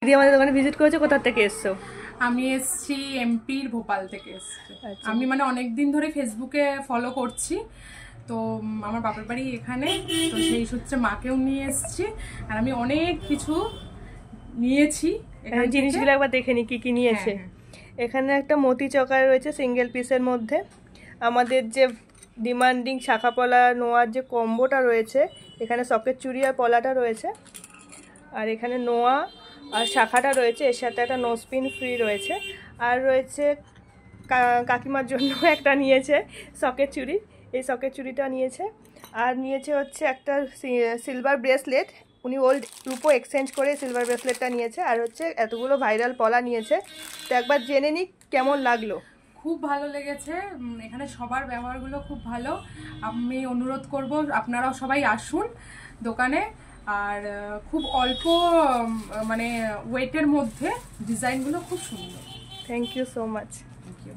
দিদি আমাদের দোকানে ভিজিট করেছে, কোথা থেকে এসছো? আমি এসছি এমপির ভোপাল থেকে এসছি। আমি মানে অনেকদিন ধরে ফেসবুকে ফলো করছি, তো আমার বাপের বাড়ি এখানে, তো সেই সূত্রে মাকেও নিয়ে এসছি। আর আমি অনেক কিছু নিয়েছি, জিনিসগুলো একবার দেখে নি কি কি নিয়েছে। এখানে একটা মতি চকার রয়েছে সিঙ্গেল পিসের মধ্যে। আমাদের যে ডিমান্ডিং শাখা পলা নোয়ার যে কম্বোটা রয়েছে, এখানে সকেট চুড়ি আর পলাটা রয়েছে, আর এখানে নোয়া আর শাখাটা রয়েছে, এর সাথে একটা নোসপিন ফ্রি রয়েছে। আর রয়েছে কাকিমার জন্য একটা নিয়েছে সকেট চুড়ি, এই সকেট চুড়িটা নিয়েছে। আর নিয়েছে হচ্ছে একটা সিলভার ব্রেসলেট, উনি ওল্ড রূপো এক্সচেঞ্জ করে সিলভার ব্রেসলেটটা নিয়েছে। আর হচ্ছে এতগুলো ভাইরাল পলা নিয়েছে। তো একবার জেনে নিই কেমন লাগলো। খুব ভালো লেগেছে, এখানে সবার ব্যবহারগুলো খুব ভালো। আমি অনুরোধ করব আপনারাও সবাই আসুন দোকানে। আর খুব অল্প মানে ওয়েটের মধ্যে ডিজাইনগুলো খুব সুন্দর। Thank you so much. Thank you.